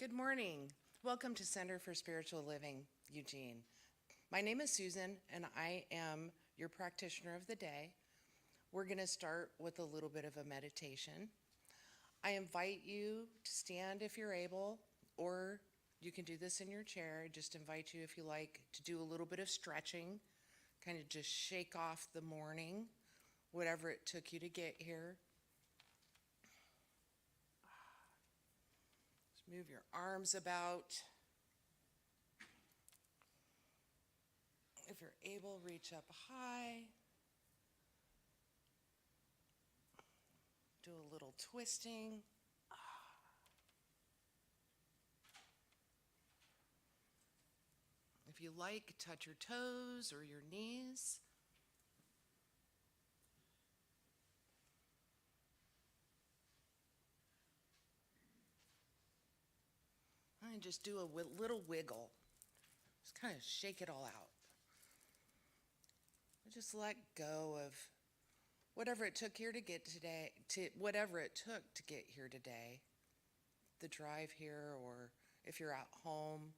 Good morning. Welcome to Center for Spiritual Living, Eugene. My name is Susan, and I am your practitioner of the day. We're going to start with a little bit of a meditation. I invite you to stand if you're able, or you can do this in your chair. I just invite you, if you like, to do a little bit of stretching, kind of just shake off the morning, whatever it took you to get here. Just move your arms about. If you're able, reach up high. Do a little twisting. If you like, touch your toes or your knees. And just do a little wiggle. Just kind of shake it all out. Just let go of whatever it took here to get today, whatever it took to get here today. The drive here, or if you're at home,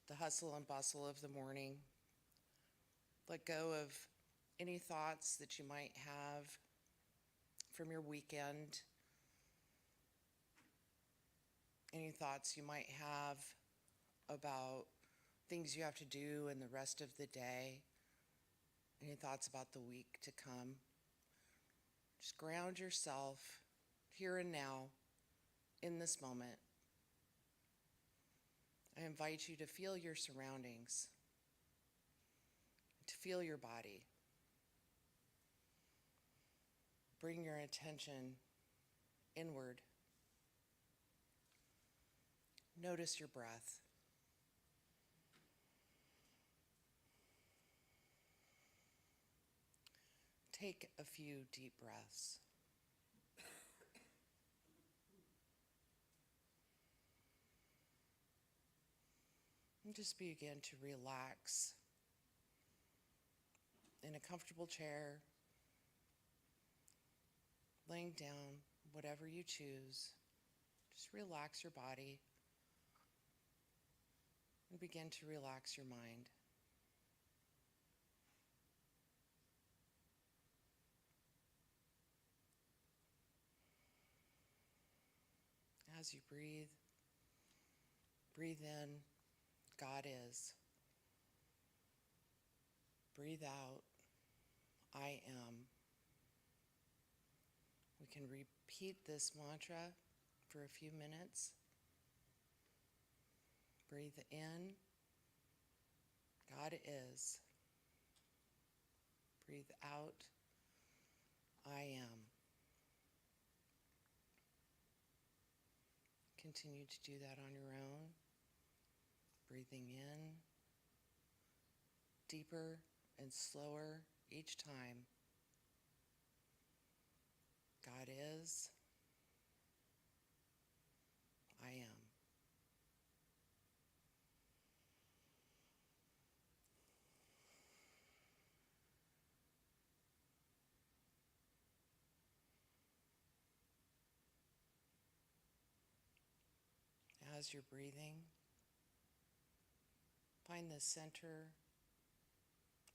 the hustle and bustle of the morning. Let go of any thoughts that you might have from your weekend. Any thoughts you might have about things you have to do in the rest of the day. Any thoughts about the week to come. Just ground yourself here and now in this moment. I invite you to feel your surroundings, to feel your body. Bring your attention inward. Notice your breath. Take a few deep breaths. And just begin to relax in a comfortable chair, laying down, whatever you choose. Just relax your body and begin to relax your mind. As you breathe in, God is. Breathe out, I am. We can repeat this mantra for a few minutes. Breathe in, God is. Breathe out, I am. Continue to do that on your own. Breathing in, deeper and slower each time. God is, I am. As you're breathing, find the center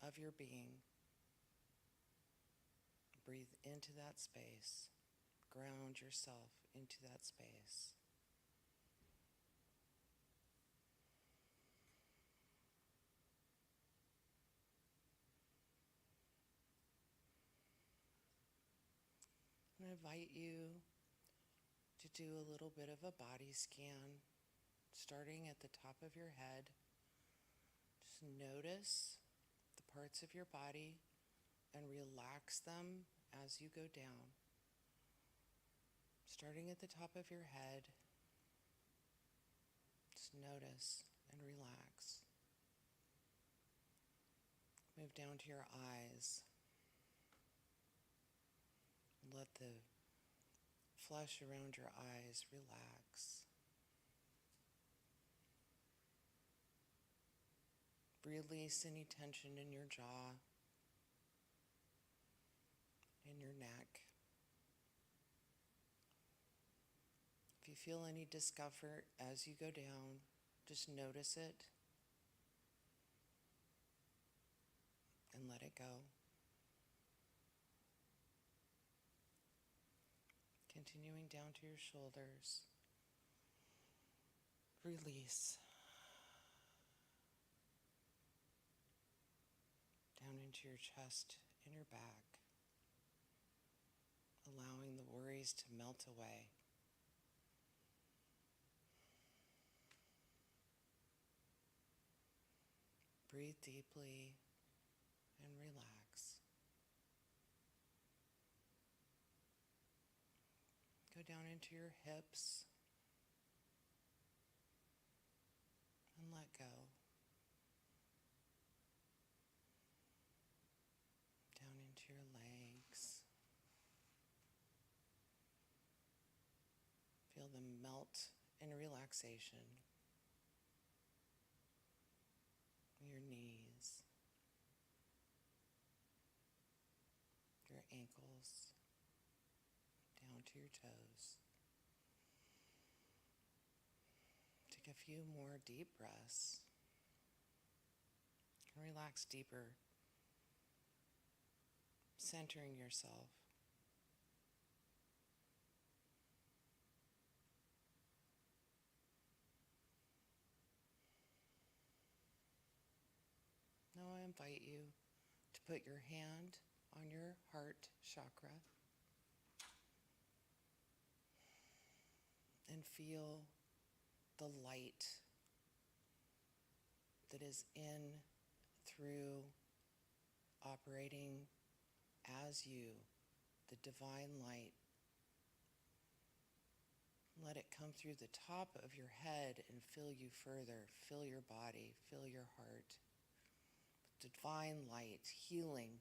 of your being. Breathe into that space. Ground yourself into that space. I invite you to do a little bit of a body scan, starting at the top of your head. Just notice the parts of your body and relax them as you go down. Starting at the top of your head, just notice and relax. Move down to your eyes. Let the flesh around your eyes relax. Release any tension in your jaw, in your neck. If you you feel any discomfort as you go down, just notice it and let it go. Continuing down to your shoulders. Release. Down into your chest and your back. Allowing the worries to melt away. Breathe deeply and relax. Go down into your hips and let go. Down into your legs. Feel them melt in relaxation. Your knees, your ankles, down to your toes. Take a few more deep breaths and relax deeper, centering yourself. Now I invite you to put your hand on your heart chakra and feel the light that is in, through, operating as you, the divine light. Let it come through the top of your head and fill you further, fill your body, fill your heart. Divine light, healing.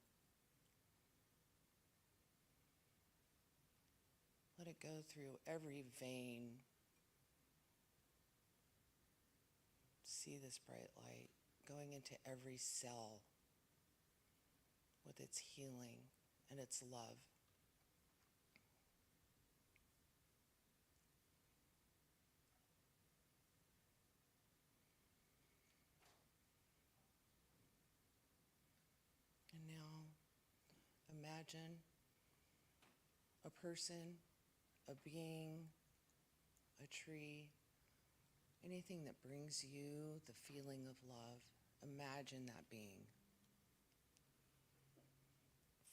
Let it go through every vein. See this bright light going into every cell with its healing and its love. And now imagine a person, a being, a tree, anything that brings you the feeling of love. Imagine that being.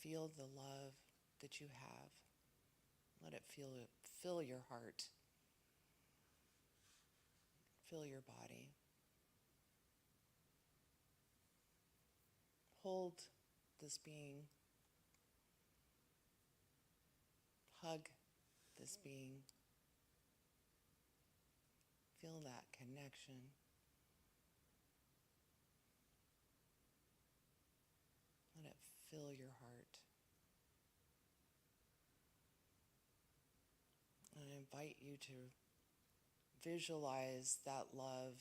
Feel the love that you have. Let it fill your heart, fill your body. Hold this being. Hug this being. Feel that connection. Let it fill your heart. And I invite you to visualize that love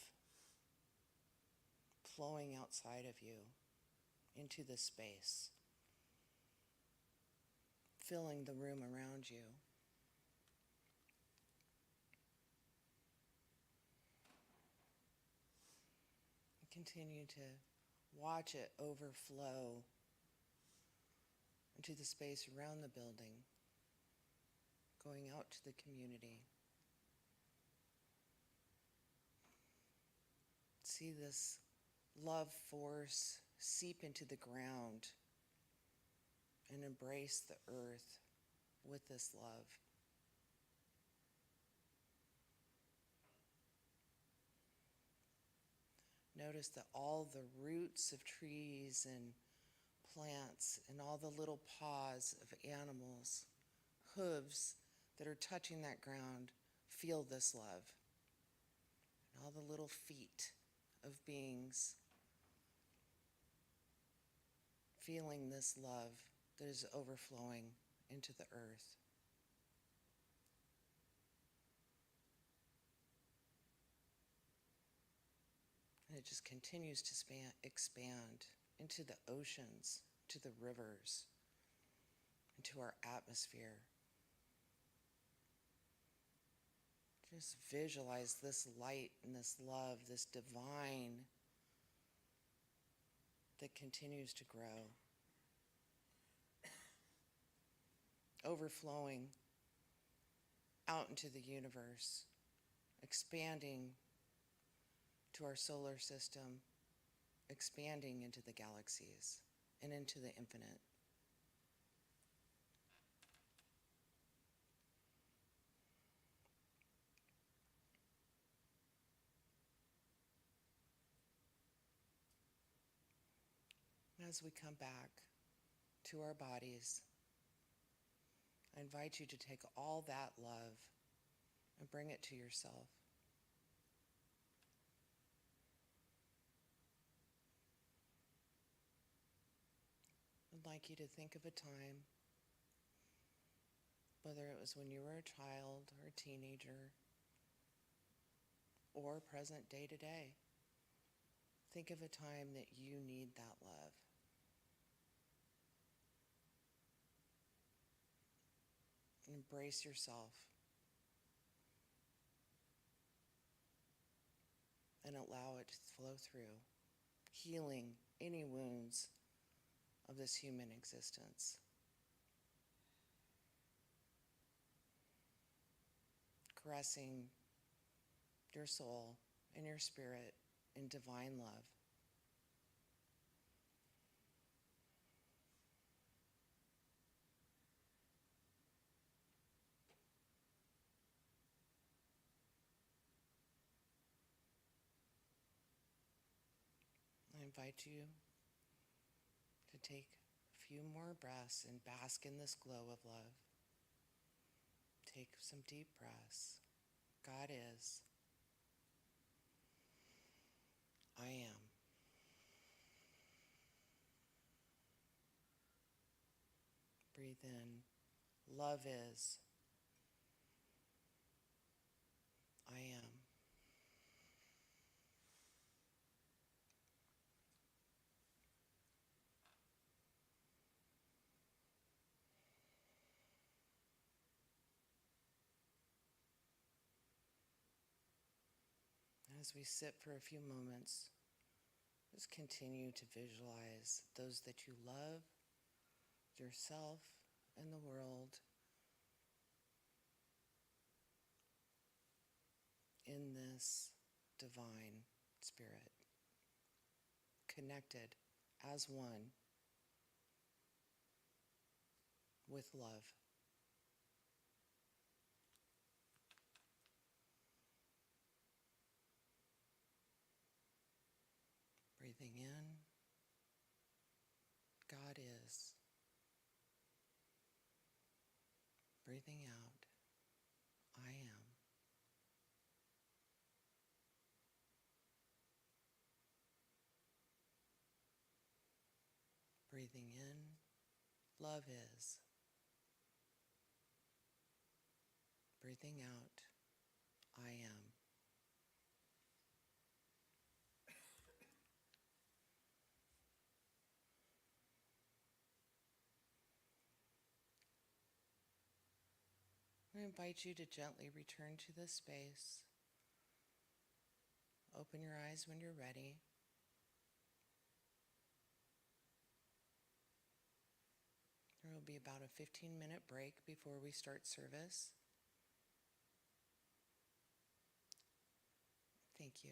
flowing outside of you into the space, filling the room around you. Continue to watch it overflow into the space around the building, going out to the community. See this love force seep into the ground and embrace the earth with this love. Notice that all the roots of trees and plants and all the little paws of animals, hooves that are touching that ground, feel this love. And all the little feet of beings feeling this love that is overflowing into the earth. And it just continues to expand into the oceans, to the rivers, into our atmosphere. Just visualize this light and this love, this divine that continues to grow, overflowing out into the universe, expanding to our solar system, expanding into the galaxies and into the infinite. As we come back to our bodies, I invite you to take all that love and bring it to yourself. I'd like you to think of a time, whether it was when you were a child or a teenager or present day to day. Think of a time that you need that love. Embrace yourself and allow it to flow through, healing any wounds of this human existence. Caressing your soul and your spirit in divine love. I invite you to take a few more breaths and bask in this glow of love. Take some deep breaths. God is. I am. Breathe in. Love is. I am. As we sit for a few moments, just continue to visualize those that you love, yourself, and the world in this divine spirit, connected as one with love. Breathing in, God is. Breathing out, I am. Breathing in, love is. Breathing out, I am. I invite you to gently return to this space. Open your eyes when you're ready. There will be about a 15-minute break before we start service. Thank you.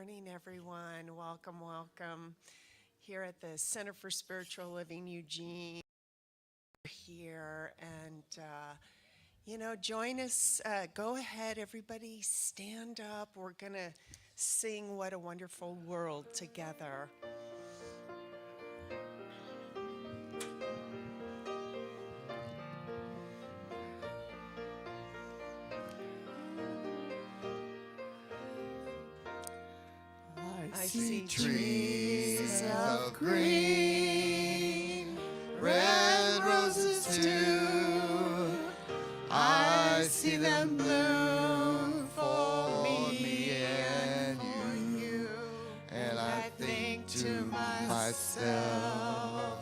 morning, everyone. Welcome, welcome. Here at the Center for Spiritual Living Eugene, here, and join us. Go ahead, everybody, stand up. We're gonna sing "What a Wonderful World" together. I see trees of green, red roses too. I see them bloom for me and you. And I think to myself,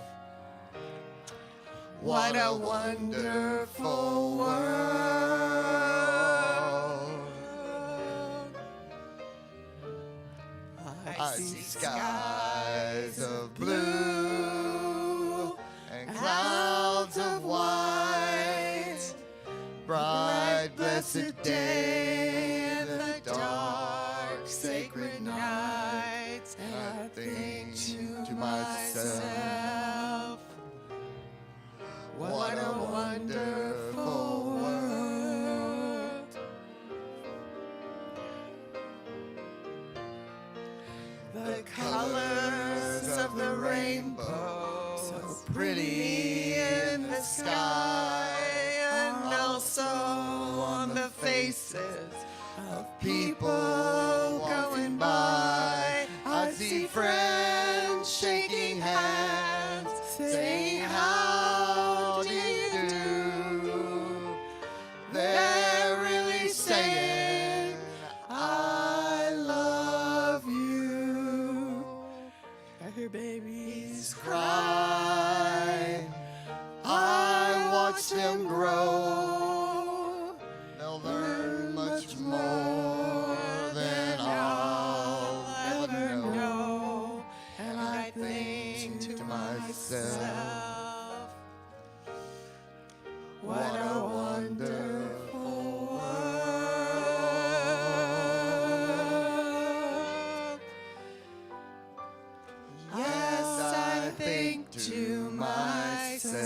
what a wonderful world. I see skies of blue and clouds of white, bright blessed day and the dark sacred night. And I think to myself, what a wonderful world. The colors of the rainbow, so pretty in the sky, and also on the faces of people going by. I see friends shaking hands, saying, how do you do? They're really saying, I love you. I hear babies cry. I watch them grow. They'll learn much more than I'll ever know. And I think to myself, what a wonderful world. Yes, I think to myself,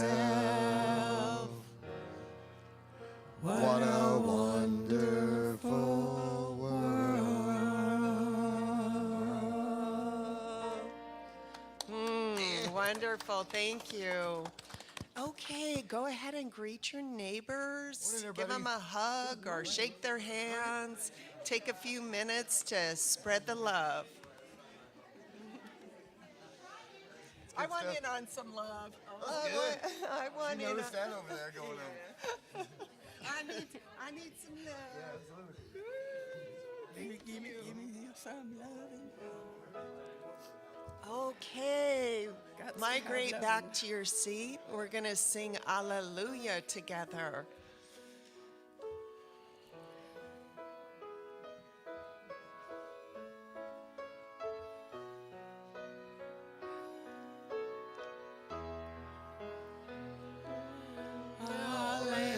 what a wonderful world. Wonderful, thank you. Okay, go ahead and greet your neighbors. Give them a hug or shake their hands. Take a few minutes to spread the love. I want in on some love. I want in. Notice that over there going on. I need some love. Yeah, absolutely. Give me some love. Okay, migrate back to your seat. We're gonna sing Alleluia together. Hallelujah.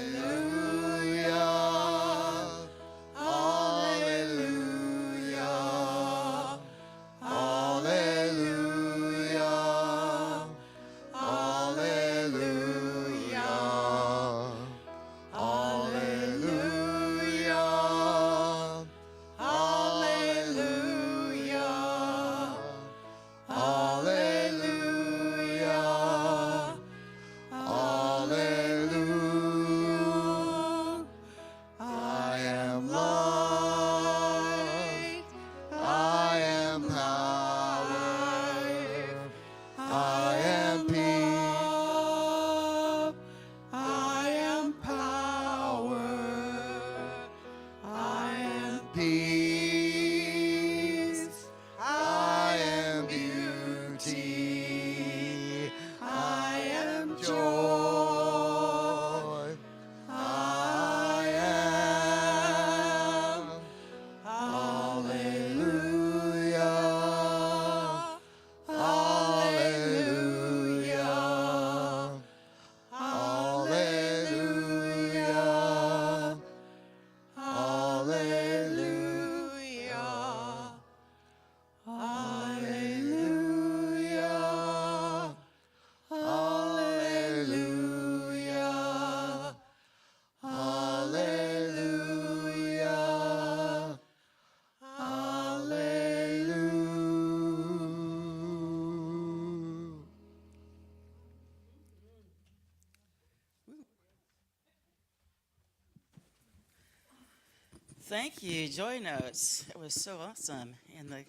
Thank you, Joy Notes. That was so awesome. And the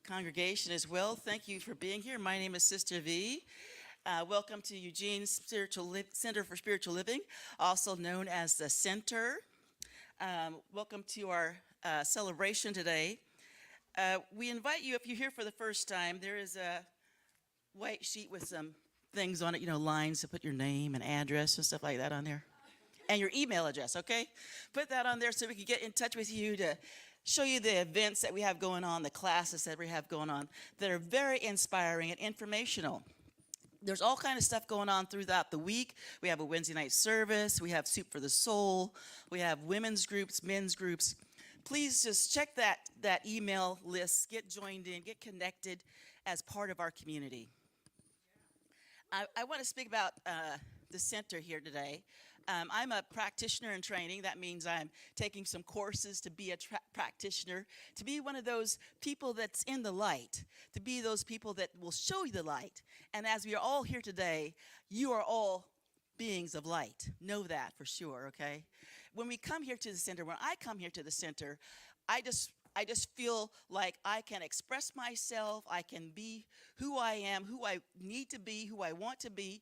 congregation as well, thank you for being here. My name is Sister V. Welcome to Eugene's Center for Spiritual Living, also known as the Center. Welcome to our celebration today. We invite you, if you're here for the first time, there is a white sheet with some things on it, lines to put your name and address and stuff like that on there. And your email address, okay? Put that on there so we can get in touch with you to show you the events that we have going on, the classes that we have going on that are very inspiring and informational. There's all kind of stuff going on throughout the week. We have a Wednesday night service. We have Soup for the Soul. We have women's groups, men's groups. Please just check that email list, get joined in, get connected as part of our community. I want to speak about the center here today. I'm a practitioner in training. That means I'm taking some courses to be a practitioner, to be one of those people that's in the light, to be those people that will show you the light. And as we are all here today, you are all beings of light. Know that for sure, okay? When we come here to the center, when I come here to the center, I just feel like I can express myself, I can be who I am, who I need to be, who I want to be,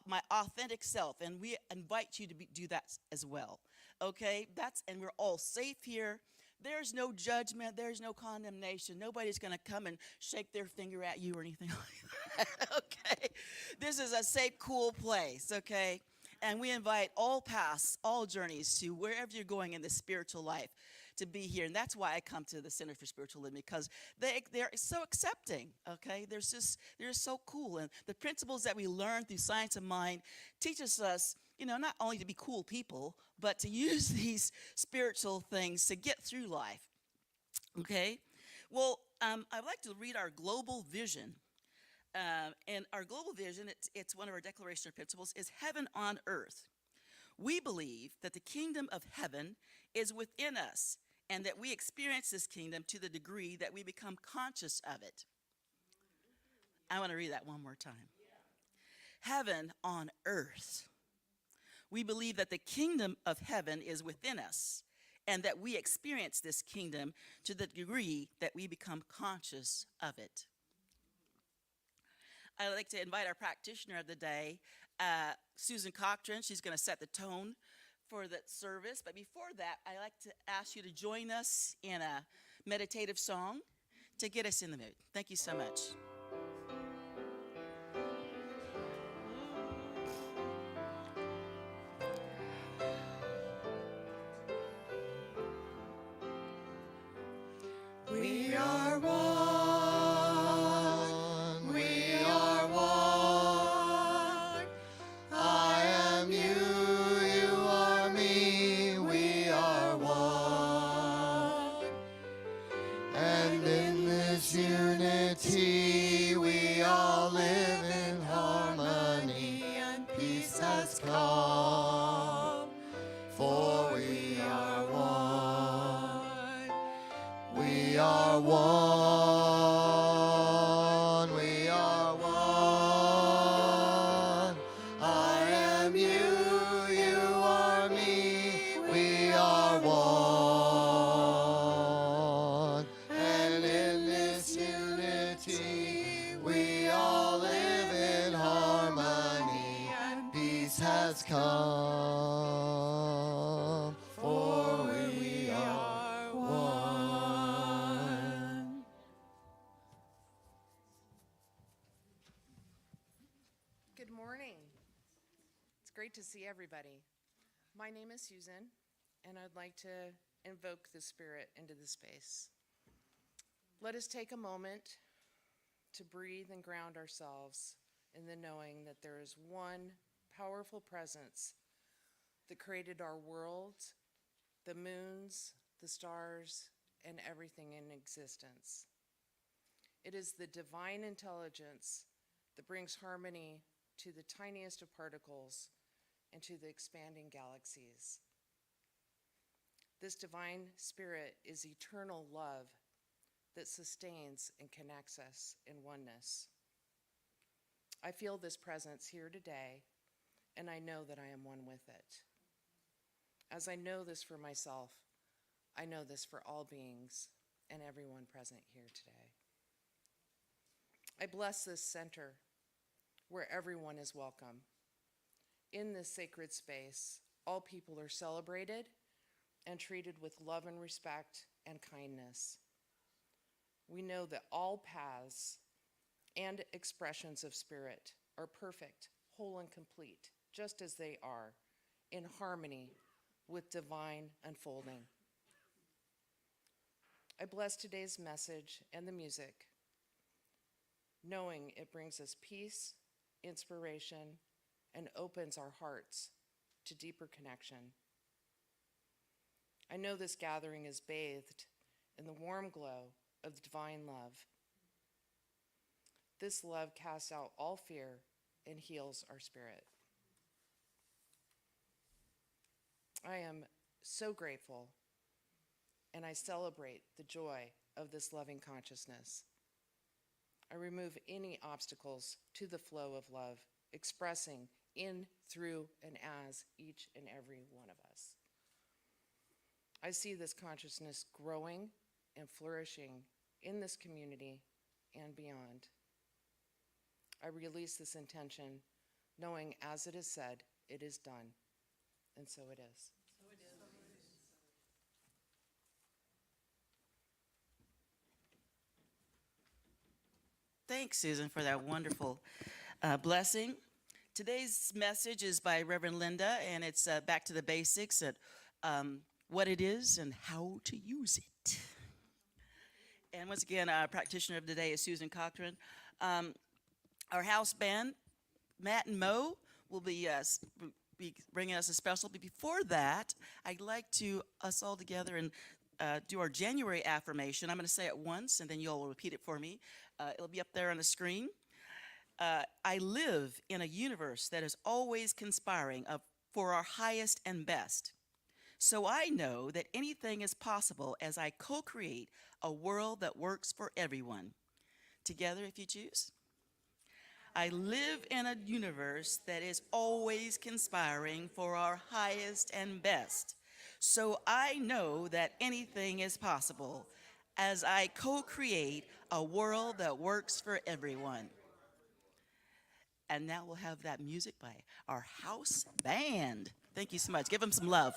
my authentic self, and we invite you to do that as well, okay? And we're all safe here. There's no judgment. There's no condemnation. Nobody's going to come and shake their finger at you or anything like that, okay? This is a safe, cool place, okay? And we invite all paths, all journeys to wherever you're going in the spiritual life to be here. And that's why I come to the Center for Spiritual Living, because they're so accepting, okay? They're so cool. And the principles that we learn through Science of Mind teaches us, not only to be cool people, but to use these spiritual things to get through life, okay? Well, I'd like to read our global vision. And our global vision, it's one of our declaration of principles, is heaven on earth. We believe that the kingdom of heaven is within us, and that we experience this kingdom to the degree that we become conscious of it. I want to read that one more time. Heaven on earth. We believe that the kingdom of heaven is within us, and that we experience this kingdom to the degree that we become conscious of it. I'd like to invite our practitioner of the day, Susan Cochran. She's going to set the tone for the service. But before that, I'd like to ask you to join us in a meditative song to get us in the mood. Thank you so much. We are one. Unity, we all live in harmony, and peace has come, for we are one. We are one. We are one. I am you, you are me. We are one. And in this unity, we all live in harmony, and peace has come, for we are one. Good morning. It's great to see everybody. My name is Susan, and I'd like to invoke the Spirit into the space. Let us take a moment to breathe and ground ourselves in the knowing that there is one powerful presence that created our world, the moons, the stars, and everything in existence. It is the divine intelligence that brings harmony to the tiniest of particles and to the expanding galaxies. This divine spirit is eternal love that sustains and connects us in oneness. I feel this presence here today, and I know that I am one with it. As I know this for myself, I know this for all beings and everyone present here today. I bless this center where everyone is welcome. In this sacred space, all people are celebrated and treated with love and respect and kindness. We know that all paths and expressions of spirit are perfect, whole, and complete, just as they are, in harmony with divine unfolding. I bless today's message and the music, knowing it brings us peace, inspiration, and opens our hearts to deeper connection. I know this gathering is bathed in the warm glow of divine love. This love casts out all fear and heals our spirit. I am so grateful, and I celebrate the joy of this loving consciousness. I remove any obstacles to the flow of love, expressing in, through, and as each and every one of us. I see this consciousness growing and flourishing in this community and beyond. I release this intention, knowing as it is said, it is done, and so it is. Thanks, Susan, for that wonderful blessing. Today's message is by Reverend Linda, and it's back to the basics at what it is and how to use it. And once again, our practitioner of the day is Susan Cochran. Our house band, Matt and Mo, will be bringing us a special. But before that, I'd like to us all together and do our January affirmation. I'm going to say it once, and then you all will repeat it for me. It'll be up there on the screen. I live in a universe that is always conspiring for our highest and best. So I know that anything is possible as I co-create a world that works for everyone. Together, if you choose. I live in a universe that is always conspiring for our highest and best. So I know that anything is possible as I co-create a world that works for everyone. And now we'll have that music by our house band. Thank you so much. Give them some love.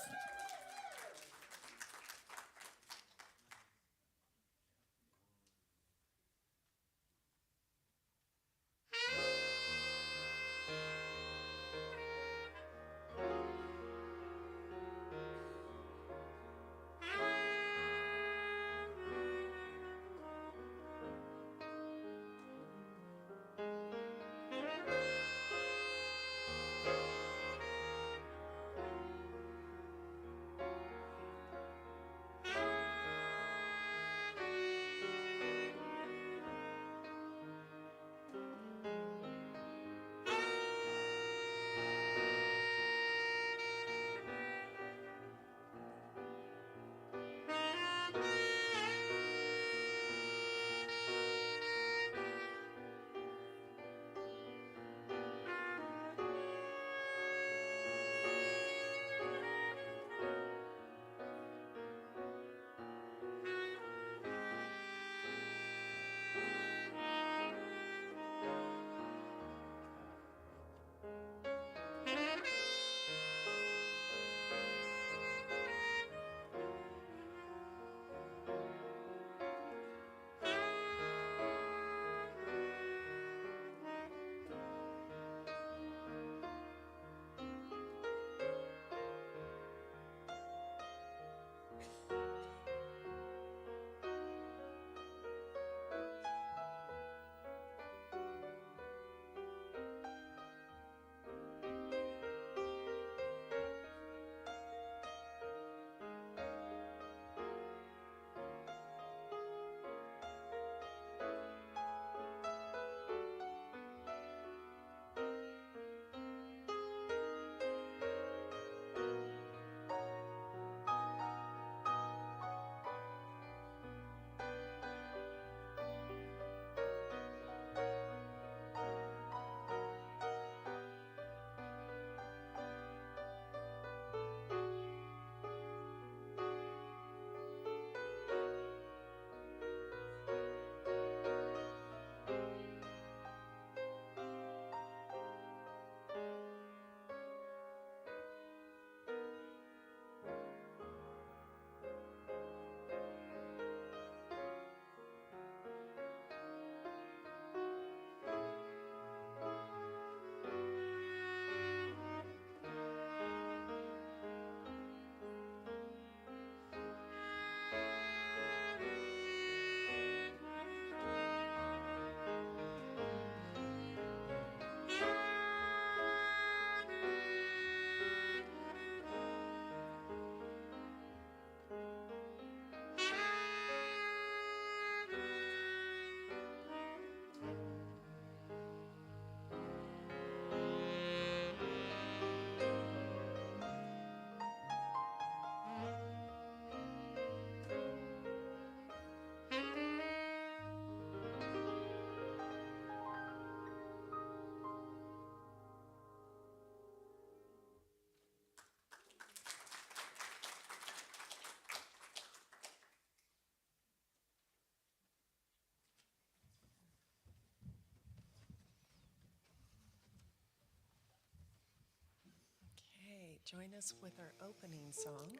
join us with our opening song.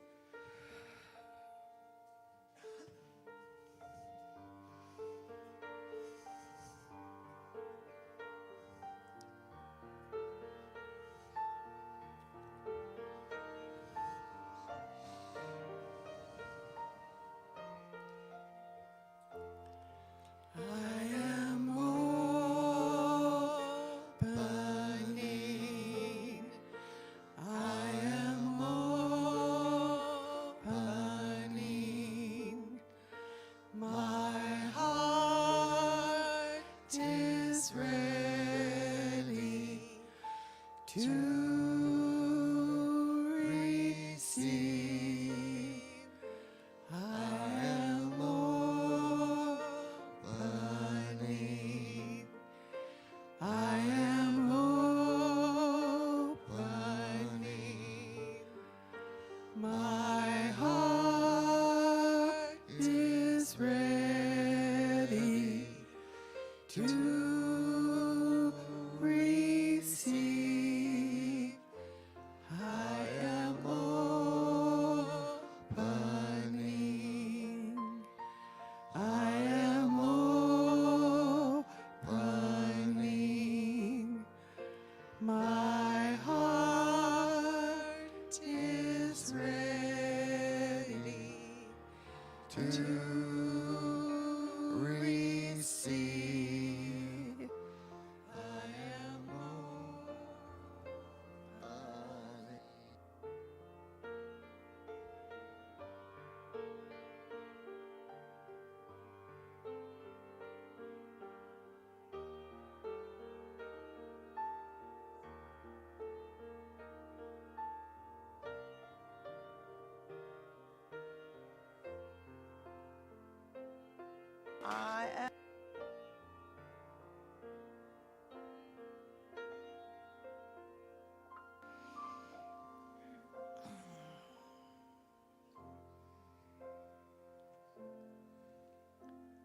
I am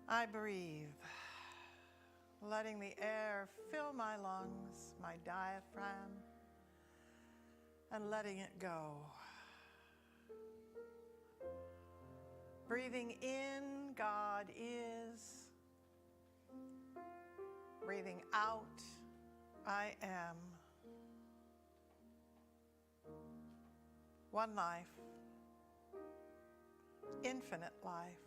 I breathe, letting the air fill my lungs, my diaphragm, and letting it go. Breathing in, God is. Breathing out, I am. One life, infinite life.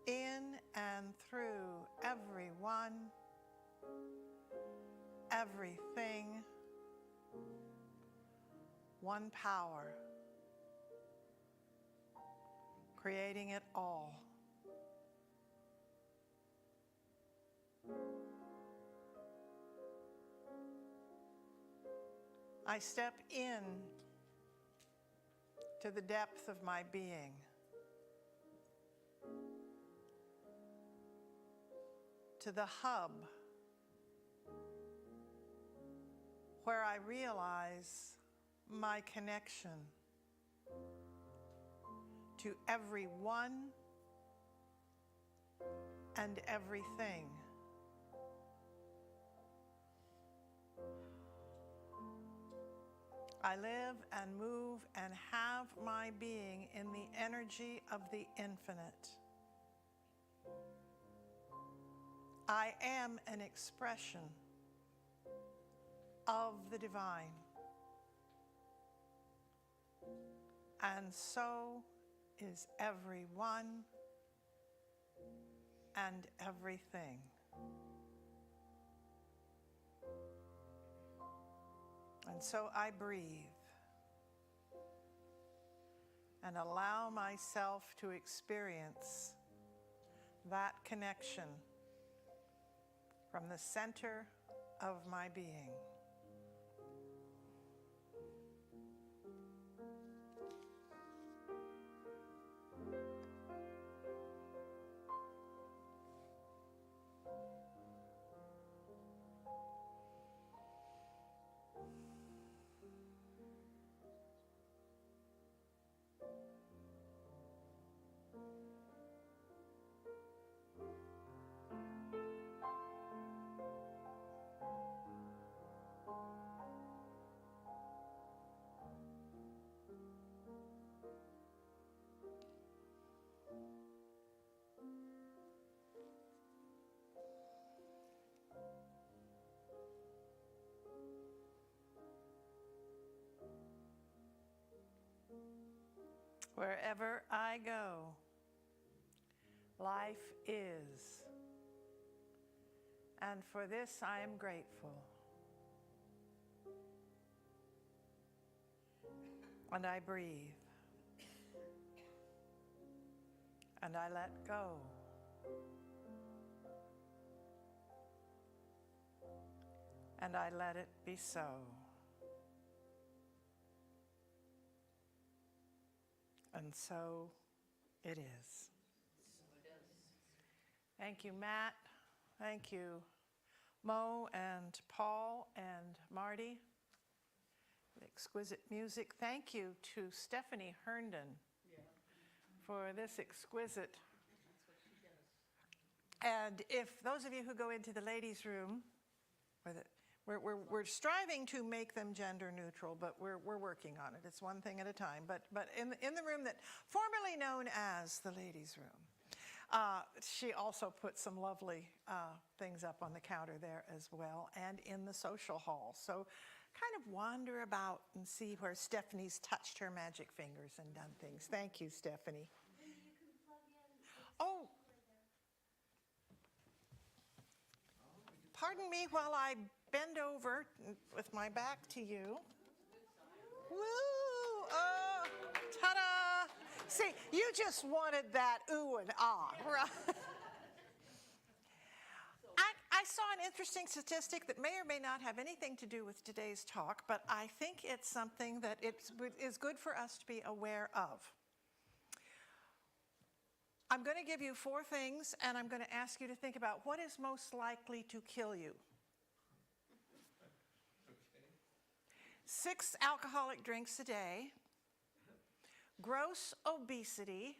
In and through everyone, everything, one power, creating it all. I step in to the depth of my being. To the hub where I realize my connection to everyone and everything. I live and move and have my being in the energy of the infinite. I am an expression of the divine. And so is everyone and everything. And so I breathe and allow myself to experience that connection from the center of my being. Wherever I go, life is. And for this I am grateful. And I breathe. And I let go. And I let it be so. And so it is. Thank you, Matt. Thank you, Mo and Paul and Marty. Exquisite music. Thank you to Stephanie Herndon for this exquisite. And if those of you who go into the ladies' room, we're striving to make them gender neutral, but we're working on it. It's one thing at a time. But in the room that formerly known as the ladies' room, she also put some lovely things up on the counter there as well, and in the social hall. So kind of wander about and see where Stephanie's touched her magic fingers and done things. Thank you, Stephanie. Oh, pardon me while I bend over with my back to you. Woo! Oh, ta-da! See, you just wanted that ooh and ah, right? I saw an interesting statistic that may or may not have anything to do with today's talk, but I think it's something that is good for us to be aware of. I'm going to give you 4 things, and I'm going to ask you to think about what is most likely to kill you. 6 alcoholic drinks a day, gross obesity,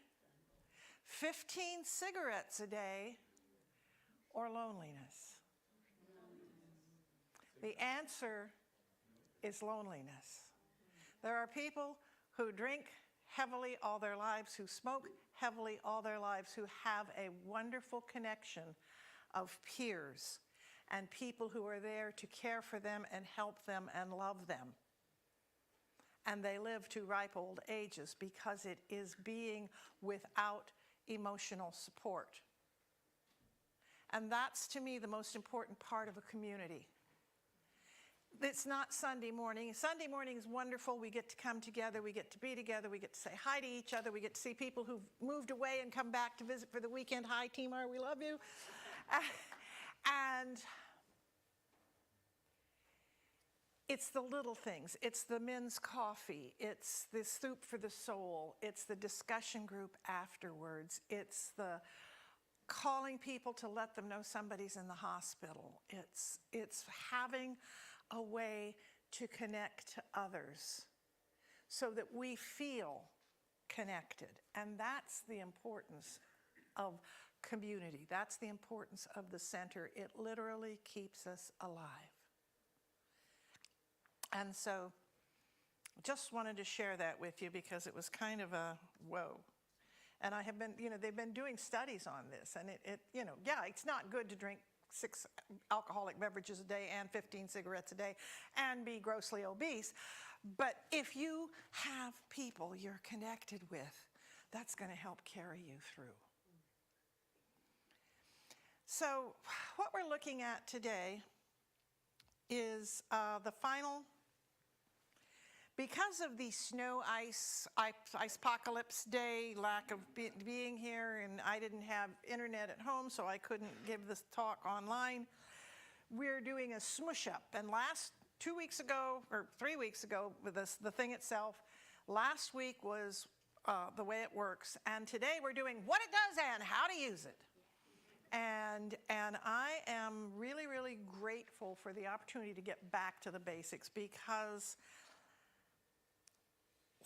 15 cigarettes a day, or loneliness? The answer is loneliness. There are people who drink heavily all their lives, who smoke heavily all their lives, who have a wonderful connection of peers and people who are there to care for them and help them and love them. And they live to ripe old ages because it is being without emotional support. And that's, to me, the most important part of a community. It's not Sunday morning. Sunday morning is wonderful. We get to come together. We get to be together. We get to say hi to each other. We get to see people who've moved away and come back to visit for the weekend. Hi, Timar, we love you. And it's the little things. It's the men's coffee. It's the soup for the soul. It's the discussion group afterwards. It's the calling people to let them know somebody's in the hospital. It's having a way to connect to others so that we feel connected. And that's the importance of community. That's the importance of the center. It literally keeps us alive. And so just wanted to share that with you because it was kind of a whoa. And I have been, they've been doing studies on this, and it's not good to drink 6 alcoholic beverages a day and 15 cigarettes a day and be grossly obese. But if you have people you're connected with, that's going to help carry you through. So what we're looking at today is the final. Because of the snow, ice apocalypse day, lack of being here, and I didn't have internet at home, so I couldn't give this talk online, we're doing a smush up. And 2 weeks ago, or 3 weeks ago, with the thing itself, last week was the way it works, and today we're doing what it does and how to use it. And I am really, really grateful for the opportunity to get back to the basics, because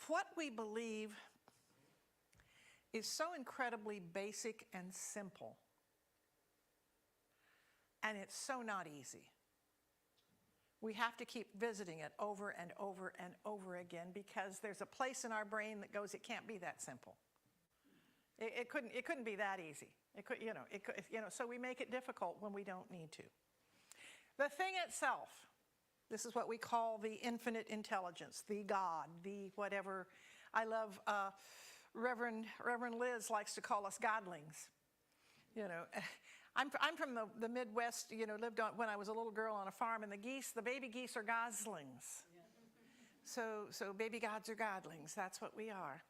what we believe is so incredibly basic and simple, and it's so not easy. We have to keep visiting it over and over and over again because there's a place in our brain that goes, it can't be that simple. It couldn't be that easy. So we make it difficult when we don't need to. The thing itself, this is what we call the infinite intelligence, the God, the whatever. I love Reverend Liz likes to call us godlings. You know, I'm from the Midwest, you know, lived on, when I was a little girl on a farm, and the baby geese are goslings. So baby gods are godlings. That's what we are.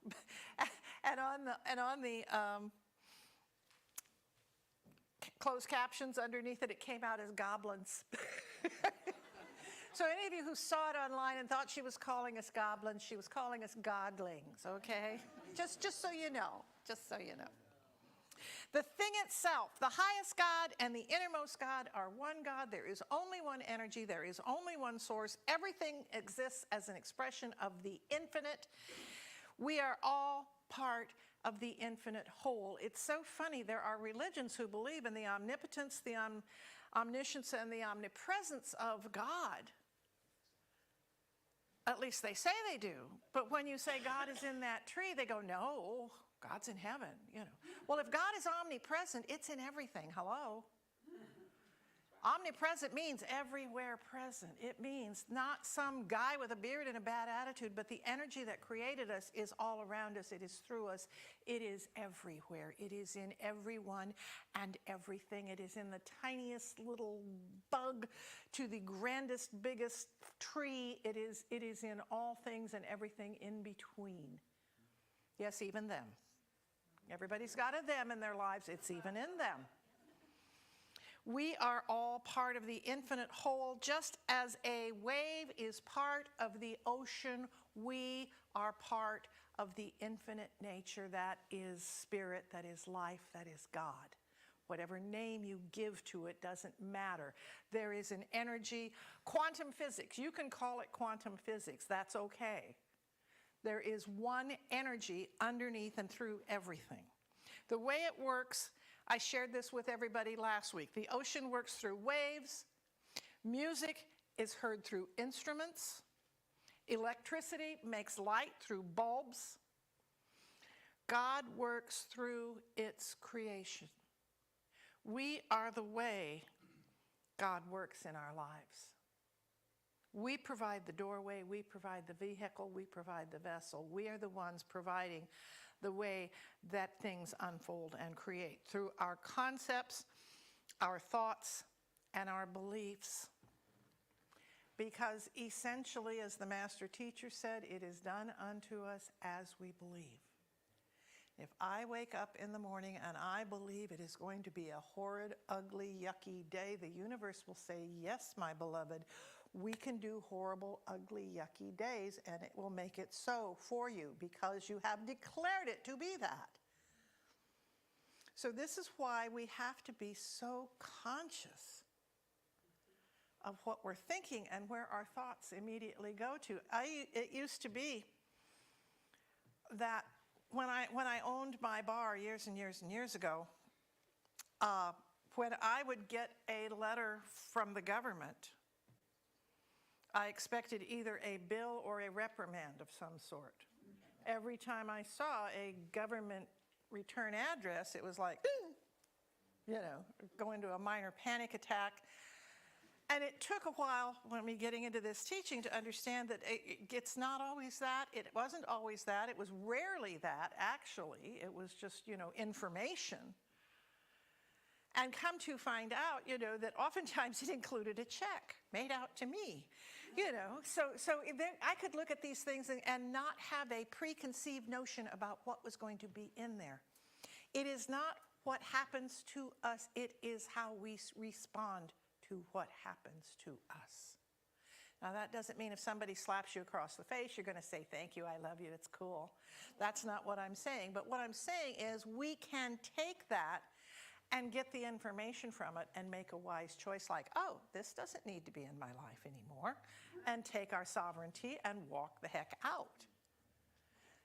and on the closed captions underneath it, it came out as goblins. So any of you who saw it online and thought she was calling us goblins, she was calling us godlings, okay? Just so you know, just so you know. The thing itself, the highest God and the innermost God are one God. There is only one energy. There is only one source. Everything exists as an expression of the infinite. We are all part of the infinite whole. It's so funny. There are religions who believe in the omnipotence, the omniscience, and the omnipresence of God. At least they say they do. But when you say God is in that tree, they go, no, God's in heaven, you know. Well, if God is omnipresent, it's in everything. Hello? Omnipresent means everywhere present. It means not some guy with a beard and a bad attitude, but the energy that created us is all around us. It is through us. It is everywhere. It is in everyone and everything. It is in the tiniest little bug to the grandest, biggest tree. It is in all things and everything in between. Yes, even them. Everybody's got a them in their lives. It's even in them. We are all part of the infinite whole. Just as a wave is part of the ocean, we are part of the infinite nature that is spirit, that is life, that is God. Whatever name you give to it doesn't matter. There is an energy, quantum physics. You can call it quantum physics. That's okay. There is one energy underneath and through everything. The way it works, I shared this with everybody last week. The ocean works through waves. Music is heard through instruments. Electricity makes light through bulbs. God works through its creation. We are the way God works in our lives. We provide the doorway, we provide the vehicle, we provide the vessel. We are the ones providing the way that things unfold and create through our concepts, our thoughts, and our beliefs. Because essentially, as the master teacher said, it is done unto us as we believe. If I wake up in the morning and I believe it is going to be a horrid, ugly, yucky day, the universe will say, yes, my beloved, we can do horrible, ugly, yucky days, and it will make it so for you because you have declared it to be that. So this is why we have to be so conscious of what we're thinking and where our thoughts immediately go to. It used to be that when I owned my bar years and years and years ago, when I would get a letter from the government, I expected either a bill or a reprimand of some sort. Every time I saw a government return address, it was like, you know, go into a minor panic attack. And it took a while when me getting into this teaching to understand that it's not always that. It wasn't always that. It was rarely that, actually. It was just, you know, information. And come to find out, you know, that oftentimes it included a check made out to me, you know. So I could look at these things and not have a preconceived notion about what was going to be in there. It is not what happens to us. It is how we respond to what happens to us. Now, that doesn't mean if somebody slaps you across the face, you're going to say, thank you, I love you, it's cool. That's not what I'm saying. But what I'm saying is we can take that and get the information from it and make a wise choice like, oh, this doesn't need to be in my life anymore, and take our sovereignty and walk the heck out.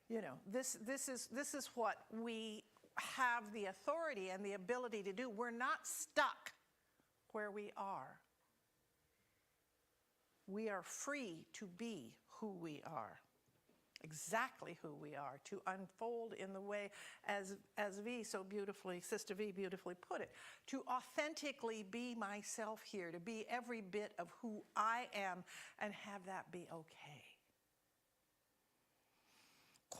You know, this is what we have the authority and the ability to do. We're not stuck where we are. We are free to be who we are. Exactly who we are, to unfold in the way, as V so beautifully, Sister V beautifully put it, to authentically be myself here, to be every bit of who I am and have that be okay.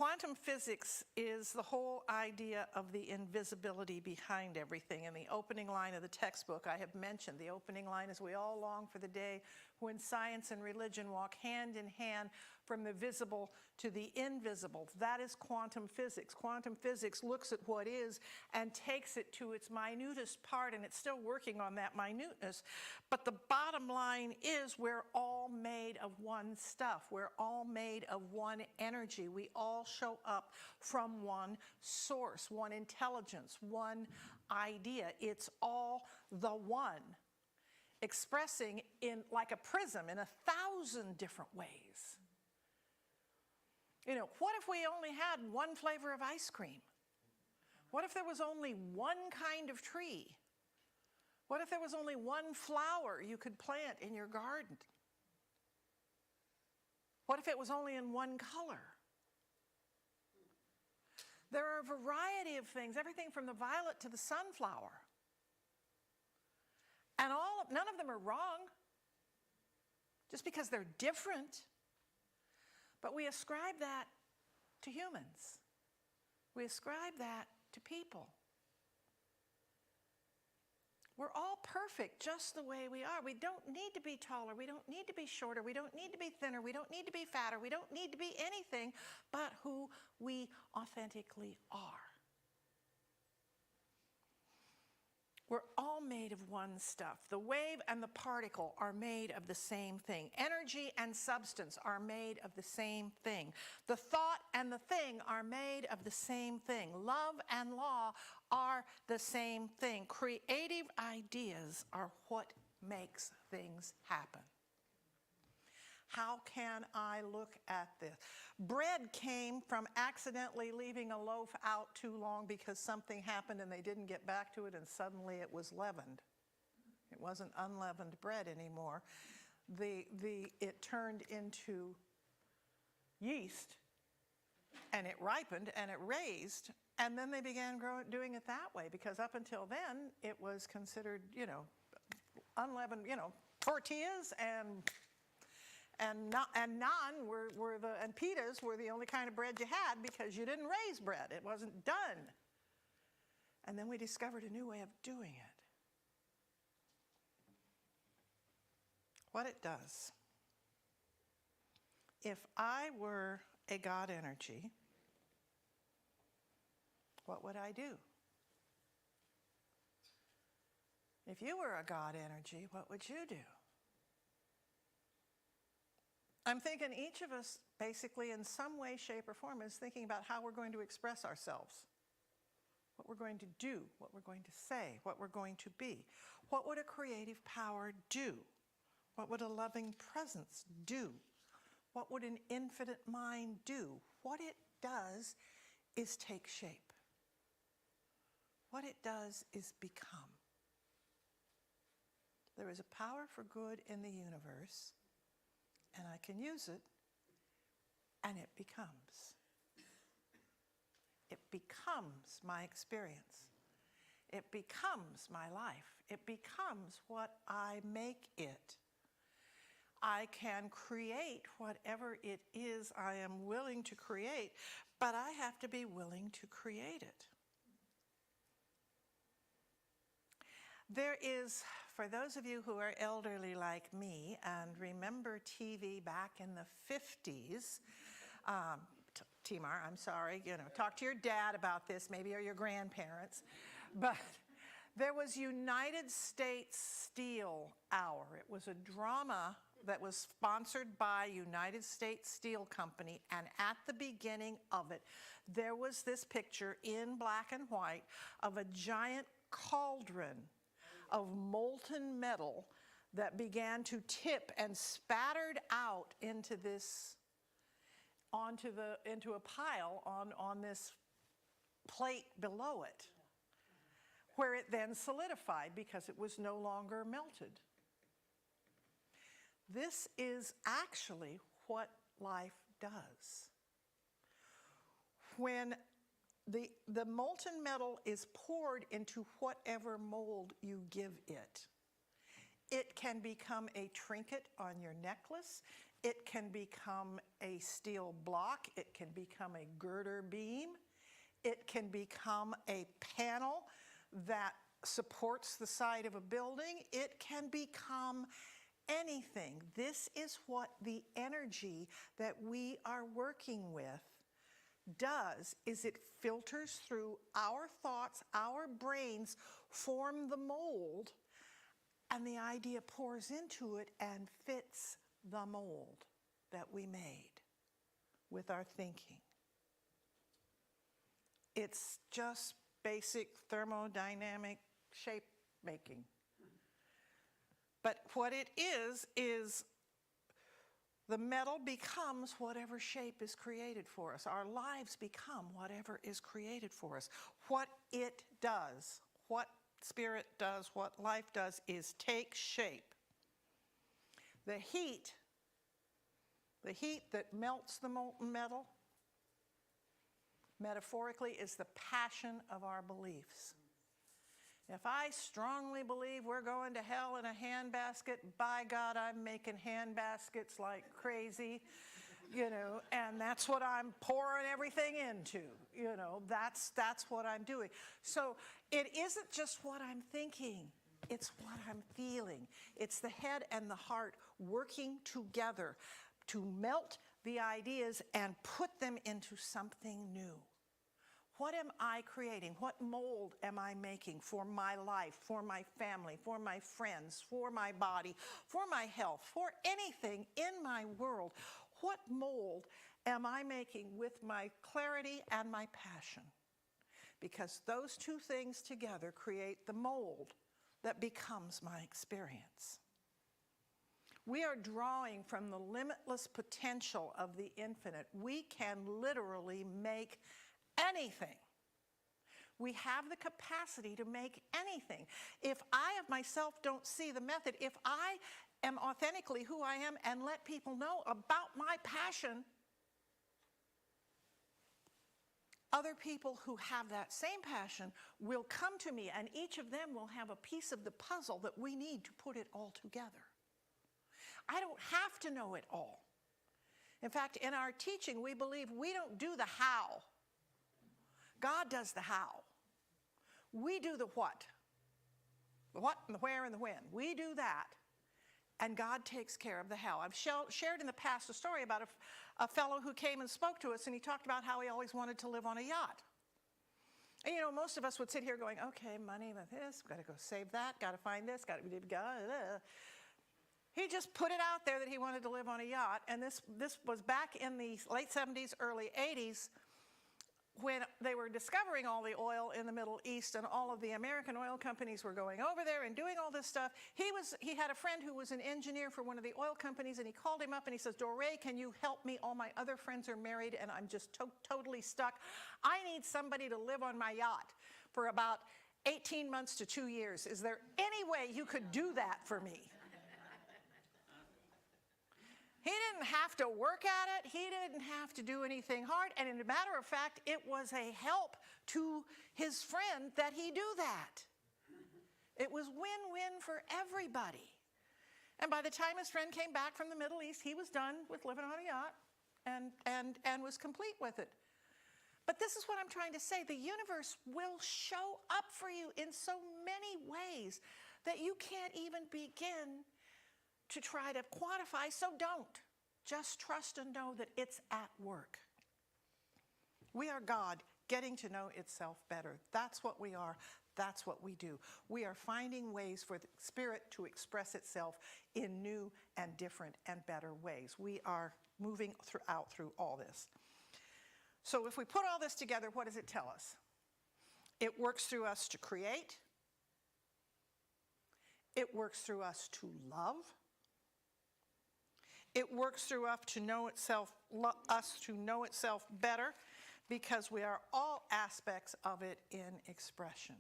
quantum physics is the whole idea of the invisibility behind everything. In the opening line of the textbook, I have mentioned the opening line is, "We all long for the day when science and religion walk hand in hand from the visible to the invisible." That is quantum physics. Quantum physics looks at what is and takes it to its minutest part, and it's still working on that minuteness. But the bottom line is we're all made of one stuff. We're all made of one energy. We all show up from one source, one intelligence, one idea. It's all the one, expressing in like a prism in 1,000 different ways. You know, what if we only had one flavor of ice cream? What if there was only one kind of tree? What if there was only one flower you could plant in your garden? What if it was only in one color? There are a variety of things, everything from the violet to the sunflower. And none of them are wrong, just because they're different. But we ascribe that to humans. We ascribe that to people. We're all perfect just the way we are. We don't need to be taller. We don't need to be shorter. We don't need to be thinner. We don't need to be fatter. We don't need to be anything but who we authentically are. We're all made of one stuff. The wave and the particle are made of the same thing. Energy and substance are made of the same thing. The thought and the thing are made of the same thing. Love and law are the same thing. Creative ideas are what makes things happen. How can I look at this? Bread came from accidentally leaving a loaf out too long because something happened and they didn't get back to it, and suddenly it was leavened. It wasn't unleavened bread anymore. It turned into yeast, and it ripened and it raised, and then they began doing it that way, because up until then it was considered, unleavened, tortillas and naan and pitas were the only kind of bread you had, because you didn't raise bread. It wasn't done. And then we discovered a new way of doing it. What it does. If I were a God energy, what would I do? If you were a God energy, what would you do? I'm thinking each of us, basically, in some way, shape, or form, is thinking about how we're going to express ourselves, what we're going to do, what we're going to say, what we're going to be. What would a creative power do? What would a loving presence do? What would an infinite mind do? What it does is take shape. What it does is become. There is a power for good in the universe, and I can use it, and it becomes. It becomes my experience. It becomes my life. It becomes what I make it. I can create whatever it is I am willing to create, but I have to be willing to create it. There is, for those of you who are elderly like me and remember TV back in the 50s, Timar, I'm sorry, talk to your dad about this, maybe, or your grandparents, but there was United States Steel Hour. It was a drama that was sponsored by United States Steel Company, and at the beginning of it, there was this picture in black and white of a giant cauldron of molten metal that began to tip and spattered out into a pile on this plate below it, where it then solidified because it was no longer melted. This is actually what life does. When the molten metal is poured into whatever mold you give it, it can become a trinket on your necklace. It can become a steel block. It can become a girder beam. It can become a panel that supports the side of a building. It can become anything. This is what the energy that we are working with does, is it filters through our thoughts, our brains form the mold, and the idea pours into it and fits the mold that we made with our thinking. It's just basic thermodynamic shape making. But what it is the metal becomes whatever shape is created for us. Our lives become whatever is created for us. What it does, what spirit does, what life does is take shape. The heat that melts the molten metal, metaphorically, is the passion of our beliefs. If I strongly believe we're going to hell in a handbasket, by God, I'm making handbaskets like crazy, and that's what I'm pouring everything into, that's what I'm doing. So it isn't just what I'm thinking, it's what I'm feeling. It's the head and the heart working together to melt the ideas and put them into something new. What am I creating? What mold am I making for my life, for my family, for my friends, for my body, for my health, for anything in my world? What mold am I making with my clarity and my passion? Because those two things together create the mold that becomes my experience. We are drawing from the limitless potential of the infinite. We can literally make anything. We have the capacity to make anything. If I of myself don't see the method, if I am authentically who I am and let people know about my passion, other people who have that same passion will come to me, and each of them will have a piece of the puzzle that we need to put it all together. I don't have to know it all. In fact, in our teaching, we believe we don't do the how. God does the how. We do the what. The what and the where and the when. We do that, and God takes care of the how. I've shared in the past a story about a fellow who came and spoke to us, and he talked about how he always wanted to live on a yacht. And most of us would sit here going, okay, money with this, got to go save that, got to find this, got to. He just put it out there that he wanted to live on a yacht, and this was back in the late 70s, early 80s, when they were discovering all the oil in the Middle East, and all of the American oil companies were going over there and doing all this stuff. He had a friend who was an engineer for one of the oil companies, and he called him up and he says, Doré, can you help me? All my other friends are married and I'm just totally stuck. I need somebody to live on my yacht for about 18 months to 2 years. Is there any way you could do that for me? He didn't have to work at it. He didn't have to do anything hard. And as a matter of fact, it was a help to his friend that he do that. It was win-win for everybody. And by the time his friend came back from the Middle East, he was done with living on a yacht and was complete with it. But this is what I'm trying to say. The universe will show up for you in so many ways that you can't even begin to try to quantify, so don't. Just trust and know that it's at work. We are God getting to know itself better. That's what we are. That's what we do. We are finding ways for the spirit to express itself in new and different and better ways. We are moving through all this. So if we put all this together, what does it tell us? It works through us to create. It works through us to love. It works through us to know itself better, because we are all aspects of it in expression.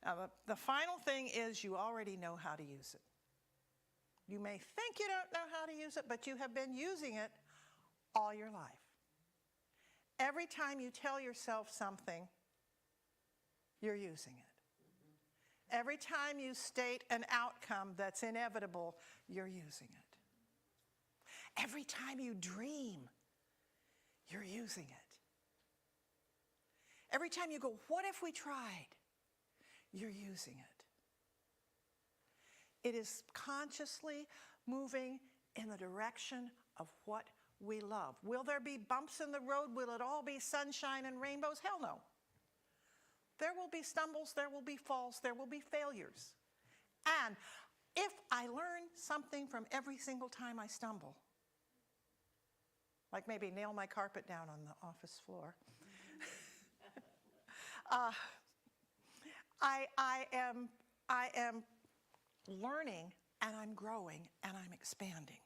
Now, the final thing is you already know how to use it. You may think you don't know how to use it, but you have been using it all your life. Every time you tell yourself something, you're using it. Every time you state an outcome that's inevitable, you're using it. Every time you dream, you're using it. Every time you go, what if we tried? You're using it. It is consciously moving in the direction of what we love. Will there be bumps in the road? Will it all be sunshine and rainbows? Hell no. There will be stumbles, there will be falls, there will be failures. And if I learn something from every single time I stumble, like maybe nail my carpet down on the office floor, I am learning and I'm growing and I'm expanding.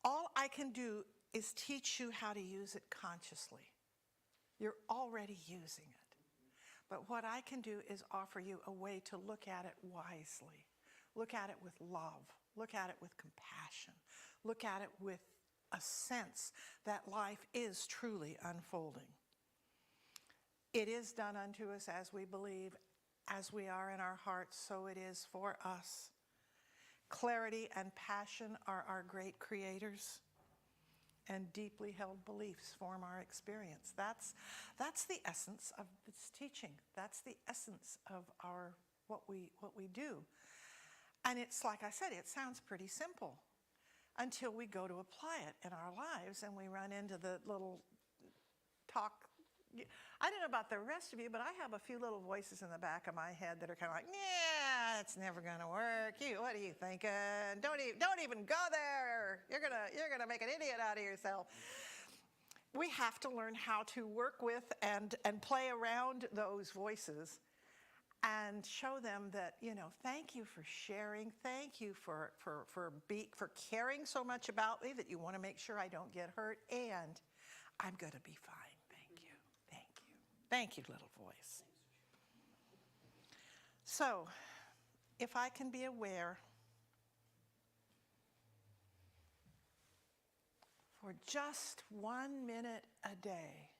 All I can do is teach you how to use it consciously. You're already using it. But what I can do is offer you a way to look at it wisely. Look at it with love. Look at it with compassion. Look at it with a sense that life is truly unfolding. It is done unto us as we believe, as we are in our hearts, so it is for us. Clarity and passion are our great creators, and deeply held beliefs form our experience. That's the essence of this teaching. That's the essence of what we do. And it's like I said, it sounds pretty simple until we go to apply it in our lives and we run into the little talk. I don't know about the rest of you, but I have a few little voices in the back of my head that are kind of like, yeah, it's never gonna work. What are you thinking? Don't even go there. You're gonna make an idiot out of yourself. We have to learn how to work with and play around those voices and show them that, thank you for sharing. Thank you for caring so much about me that you want to make sure I don't get hurt, and I'm gonna be fine. Thank you, little voice. So, if I can be aware for just 1 minute a day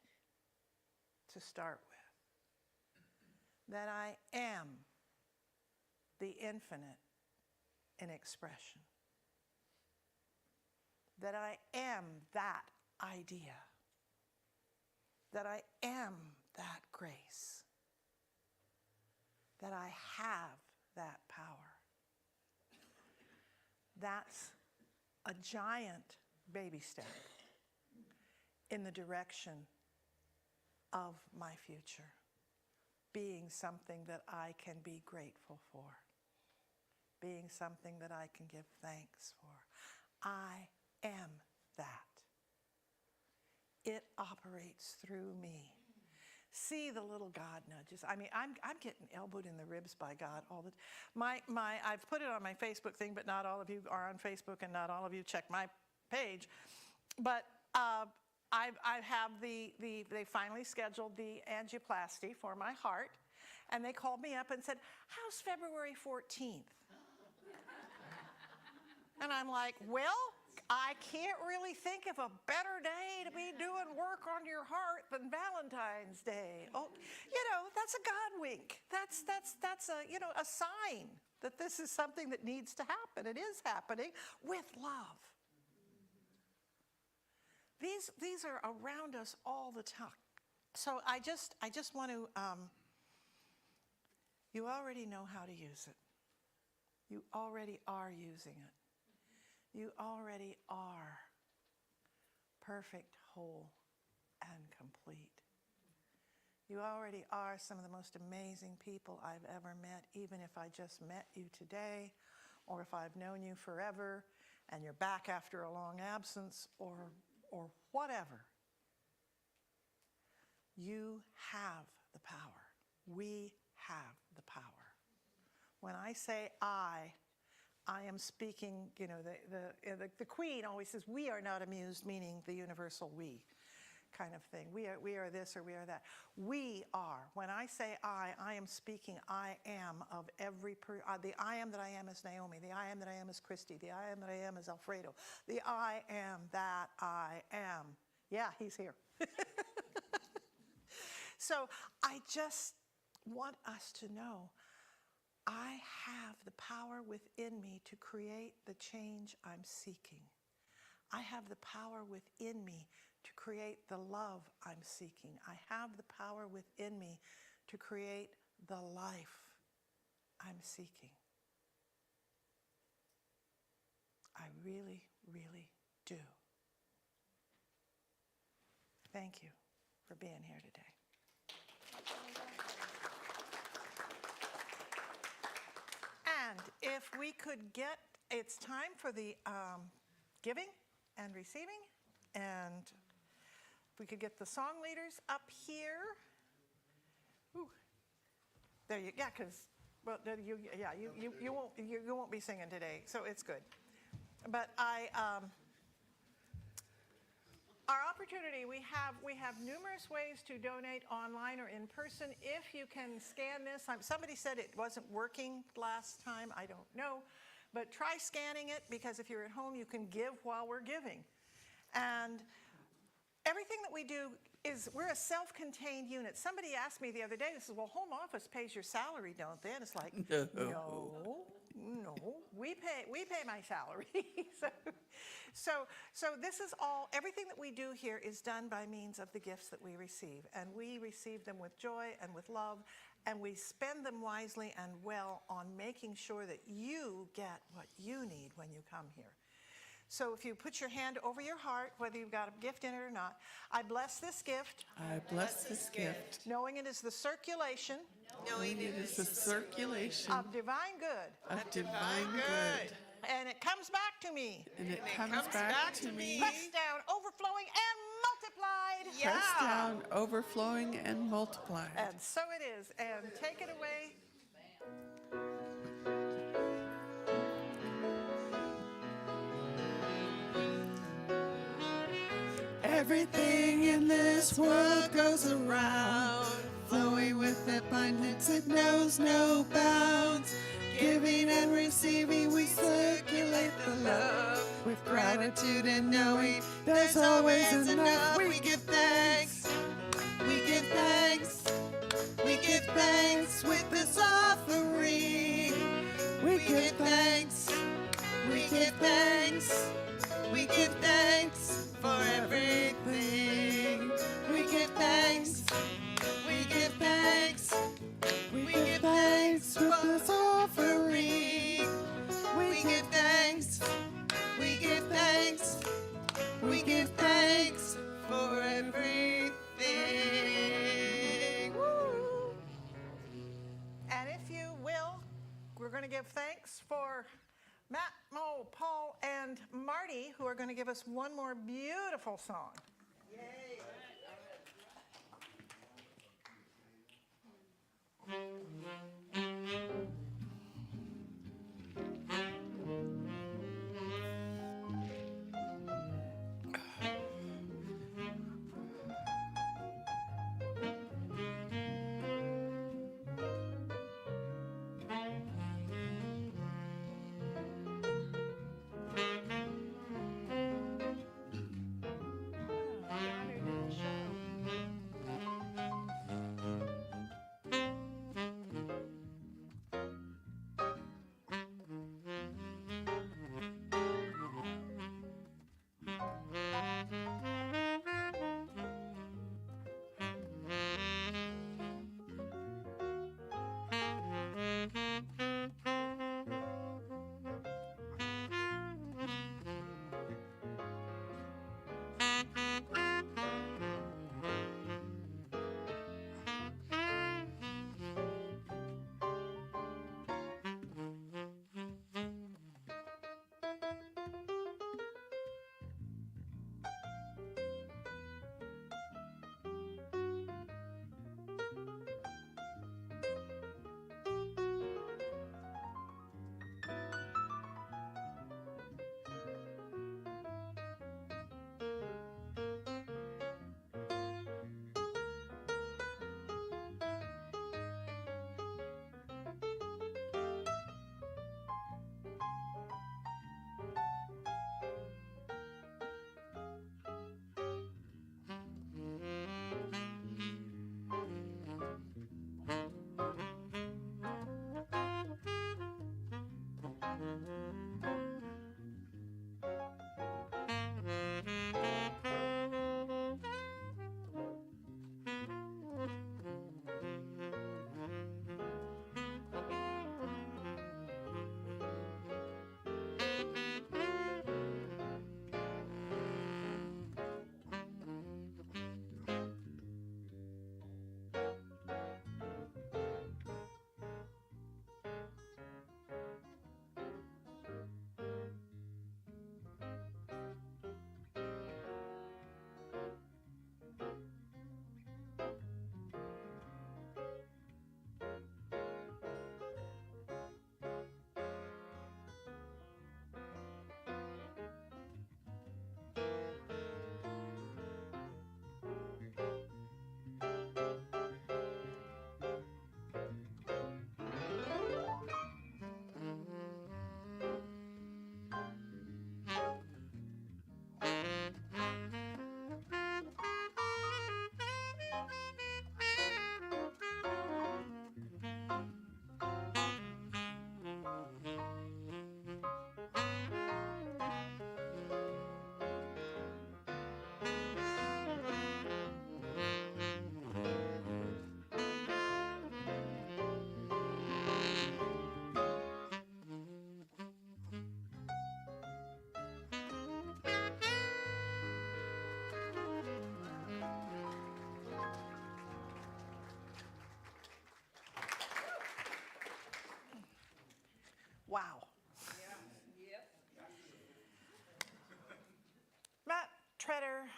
to start with, that I am the infinite in expression, that I am that idea, that I am that grace, that I have that power. That's a giant baby step in the direction of my future, being something that I can be grateful for, being something that I can give thanks for. I am that. It operates through me. See the little God nudges. I mean, I'm getting elbowed in the ribs by God all the time. I've put it on my Facebook thing, but not all of you are on Facebook, and not all of you check my page. But I have they finally scheduled the angioplasty for my heart, and they called me up and said, "How's February 14th?" And I'm like, well, I can't really think of a better day to be doing work on your heart than Valentine's Day. Oh, that's a God wink. That's a sign that this is something that needs to happen. It is happening with love. These are around us all the time. So I just want to, you already know how to use it. You already are using it. You already are perfect, whole, and complete. You already are some of the most amazing people I've ever met, even if I just met you today, or if I've known you forever, and you're back after a long absence, or whatever. You have the power. We have the power. When I say I am speaking, the Queen always says, we are not amused, meaning the universal we kind of thing. We are this or we are that. We are. When I say I am speaking I am of every, the I am that I am is Naomi, the I am that I am is Christy, the I am that I am is Alfredo, the I am that I am. Yeah, he's here. So I just want us to know I have the power within me to create the change I'm seeking. I have the power within me to create the love I'm seeking. I have the power within me to create the life I'm seeking. I really, really do. Thank you for being here today. And if we could get, it's time for the giving and receiving, and if we could get the song leaders up here. Ooh. There you, yeah, because, well, you won't be singing today, so it's good. But our opportunity, we have numerous ways to donate online or in person. If you can scan this, somebody said it wasn't working last time, I don't know, but try scanning it, because if you're at home, you can give while we're giving. And everything that we do is, we're a self-contained unit. Somebody asked me the other day, they said, well, home office pays your salary, don't they? And it's like, no, we pay my salary. So this is all, everything that we do here is done by means of the gifts that we receive. And we receive them with joy and with love, and we spend them wisely and well on making sure that you get what you need when you come here. So if you put your hand over your heart, whether you've got a gift in it or not, I bless this gift. I bless this gift, Knowing it is the circulation knowing it is the circulation of divine good. of divine good, And it comes back to me. and it comes back to me, Pressed down, overflowing, and multiplied. pressed down, overflowing, and multiplied. And so it is. And take it away. Everything in this world goes around, flowing with abundance, it knows no bounds. Giving and receiving, we circulate the love with gratitude and knowing there's always enough. We give thanks, we give thanks, we give thanks with this offering. We give thanks, we give thanks, we give thanks for everything. We give thanks, we give thanks, we give thanks for this offering. We give thanks, we give thanks, we give thanks for everything. Woo. And if you will, we're going to give thanks for Matt, Mo, Paul, and Marty, who are going to give us one more beautiful song.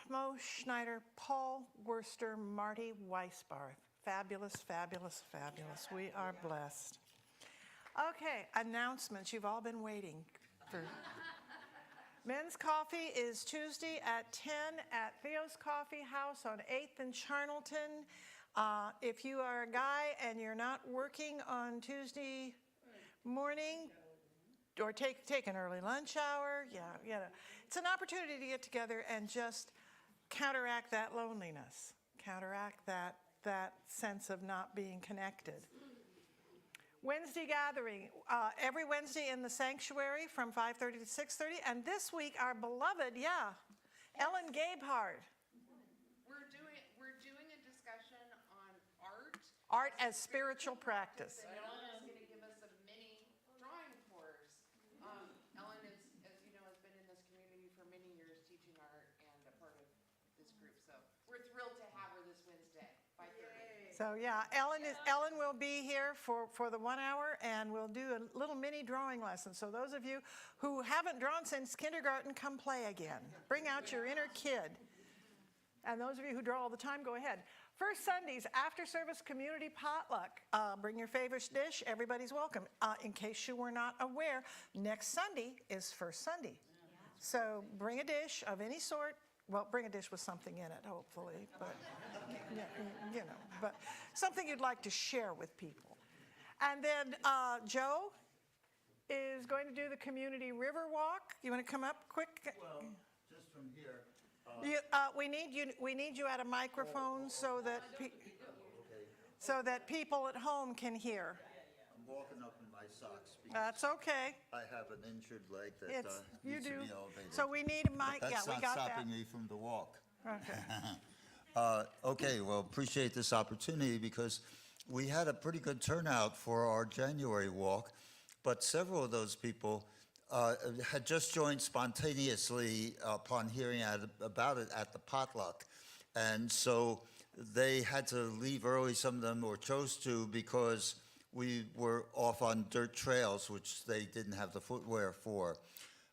Mo Schneider, Paul Worster, Marty Weisbarth. Fabulous, fabulous, fabulous. We are blessed. Okay, announcements. You've all been waiting for. Men's coffee is Tuesday at 10 at Theo's Coffee House on 8th and Charnelton. If you are a guy and you're not working on Tuesday morning, or take an early lunch hour, it's an opportunity to get together and just counteract that loneliness, counteract that sense of not being connected. Wednesday gathering, every Wednesday in the sanctuary from 5:30 to 6:30. And this week, our beloved, Ellen Gabehart. We're doing a discussion on art. Art as spiritual practice. And Ellen is going to give us a mini drawing course. Ellen is, as you know, has been in this community for many years teaching art and a part of this group. So we're thrilled to have her this Wednesday, 5:30. So Ellen will be here for the 1 hour, and we'll do a little mini drawing lesson. So those of you who haven't drawn since kindergarten, come play again. Bring out your inner kid. And those of you who draw all the time, go ahead. First Sundays, after service community potluck. Bring your favorite dish. Everybody's welcome. In case you were not aware, next Sunday is First Sunday. So bring a dish of any sort. Well, bring a dish with something in it, hopefully, but but something you'd like to share with people. And then Joe is going to do the community river walk. You want to come up quick? Well, just from here. We need you at a microphone so that people at home can hear. I'm walking up in my socks because That's okay. I have an injured leg that You needs to do. be elevated. So we need a mic. But that's We not got that. stopping me from the walk. Okay. Okay, well, appreciate this opportunity because we had a pretty good turnout for our January walk, but several of those people had just joined spontaneously upon hearing about it at the potluck. And so they had to leave early, some of them, or chose to, because we were off on dirt trails, which they didn't have the footwear for.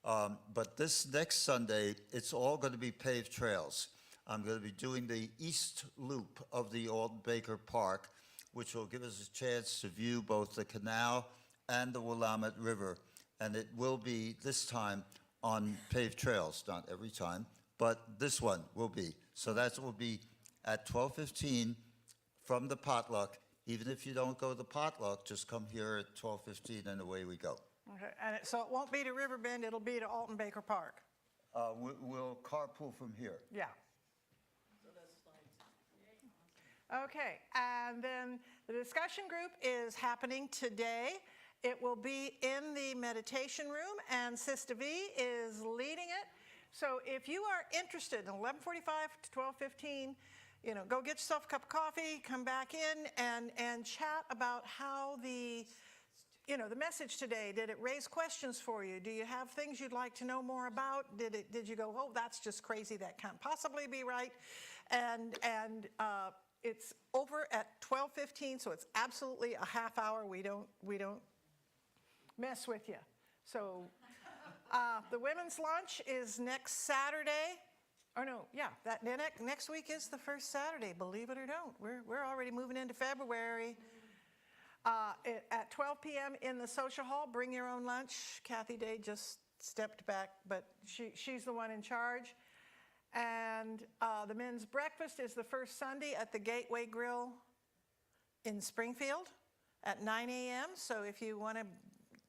But this next Sunday, it's all going to be paved trails. I'm going to be doing the east loop of the Alton Baker Park, which will give us a chance to view both the canal and the Willamette River. And it will be, this time, on paved trails, not every time, but this one will be. So that will be at 12:15 from the potluck. Even if you don't go to the potluck, just come here at 12:15 and away we go. Okay. And so it won't be to Riverbend, it'll be to Alton Baker Park. We'll carpool from here. Yeah. Okay, and then the discussion group is happening today. It will be in the meditation room, and Sister V is leading it. So if you are interested in 11:45 to 12:15, go get yourself a cup of coffee, come back in and chat about how the message today, did it raise questions for you? Do you have things you'd like to know more about? Did you go, oh, that's just crazy, that can't possibly be right? And it's over at 12:15, so it's absolutely a half hour. We don't mess with you. So the women's lunch is next Saturday. Or no, yeah, next week is the first Saturday, believe it or don't. We're already moving into February. At 12 p.m. in the social hall, bring your own lunch. Kathy Day just stepped back, but she's the one in charge. And the men's breakfast is the first Sunday at the Gateway Grill in Springfield at 9 a.m. So if you want to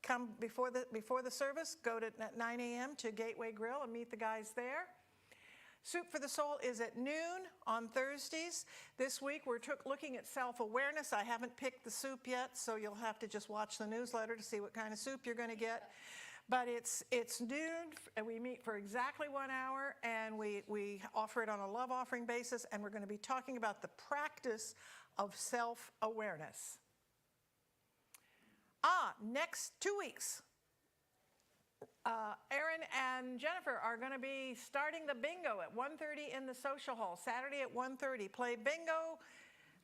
come before the service, go to at 9 a.m. to Gateway Grill and meet the guys there. Soup for the Soul is at noon on Thursdays. This week we're looking at self-awareness. I haven't picked the soup yet, so you'll have to just watch the newsletter to see what kind of soup you're going to get. But it's noon, and we meet for exactly 1 hour, and we offer it on a love offering basis, and we're going to be talking about the practice of self-awareness. Next 2 weeks, Aaron and Jennifer are going to be starting the bingo at 1:30 in the social hall, Saturday at 1:30. Play bingo,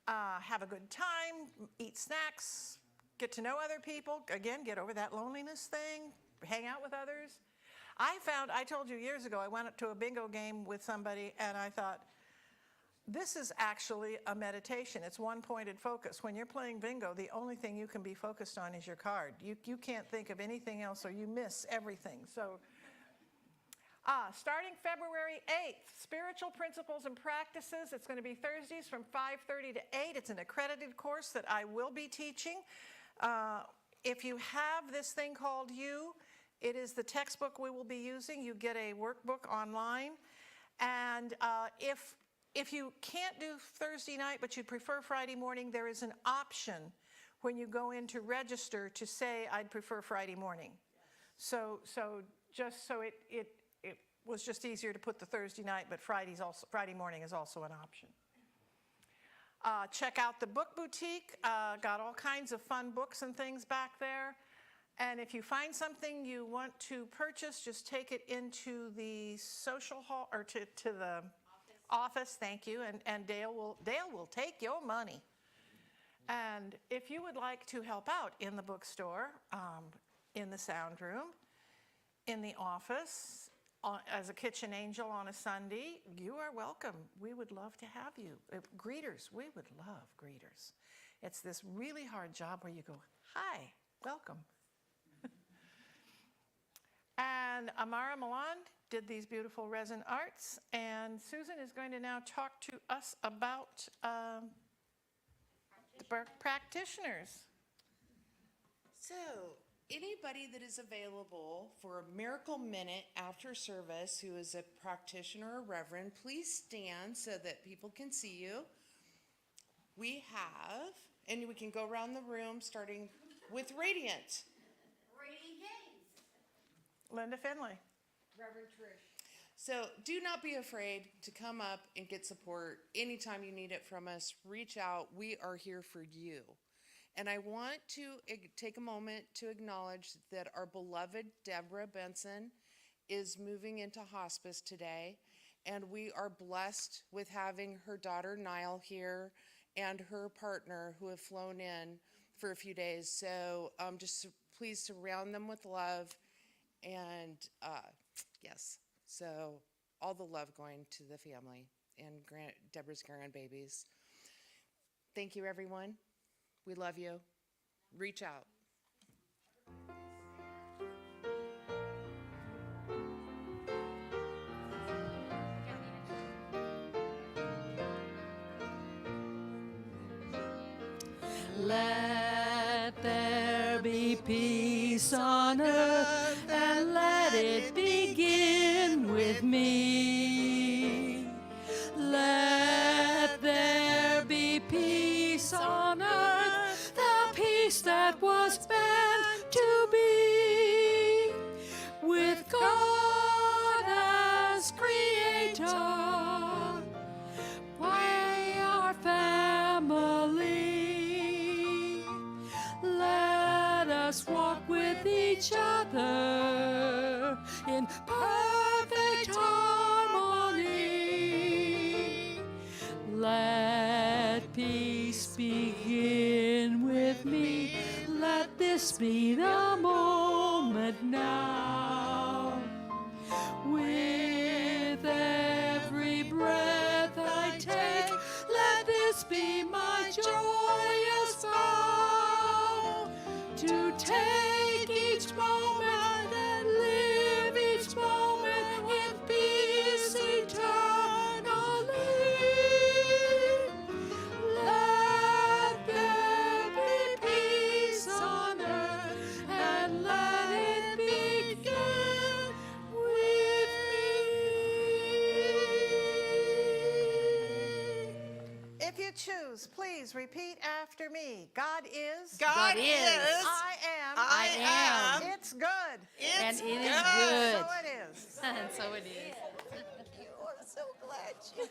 have a good time, eat snacks, get to know other people. Again, get over that loneliness thing, hang out with others. I told you years ago, I went to a bingo game with somebody and I thought, this is actually a meditation. It's one-pointed focus. When you're playing bingo, the only thing you can be focused on is your card. You can't think of anything else or you miss everything. So, starting February 8th, Spiritual Principles and Practices. It's going to be Thursdays from 5:30 to 8. It's an accredited course that I will be teaching. If you have this thing called You, it is the textbook we will be using. You get a workbook online. And if you can't do Thursday night, but you prefer Friday morning, there is an option when you go in to register to say, I'd prefer Friday morning. So just so it was just easier to put the Thursday night, but Friday morning is also an option. Check out the book boutique. Got all kinds of fun books and things back there. And if you find something you want to purchase, just take it into the social hall or to the office. Thank you. And Dale will take your money. And if you would like to help out in the bookstore, in the sound room, in the office, as a kitchen angel on a Sunday, you are welcome. We would love to have you. Greeters, we would love greeters. It's this really hard job where you go, hi, welcome. And Amara Milan did these beautiful resin arts, and Susan is going to now talk to us about the practitioners. So, anybody that is available for a miracle minute after service who is a practitioner or reverend, please stand so that people can see you. We have, and we can go around the room starting with Radiant. Linda Finley. Reverend Trish. So do not be afraid to come up and get support anytime you need it from us. Reach out. We are here for you. And I want to take a moment to acknowledge that our beloved Deborah Benson is moving into hospice today. And we are blessed with having her daughter Nile here and her partner who have flown in for a few days. So just please surround them with love. And yes, so all the love going to the family and Deborah's grandbabies. Thank you, everyone. We love you. Reach out. Let there be peace on earth, and let it begin with me. Let there be peace on earth, the peace that was meant to be, with God as creator. We are family. Let us walk with each other in perfect harmony. Let peace begin with me. Let this be the moment now. With every breath I take, let this be my joyous vow, to take each moment and live each moment with peace eternally. Let there be peace on earth, and let it begin with me. If you choose, please repeat after me. God is. God is. I am. I am. It's good. It's And it is good. good. So it is. And so it is. I'm so glad you.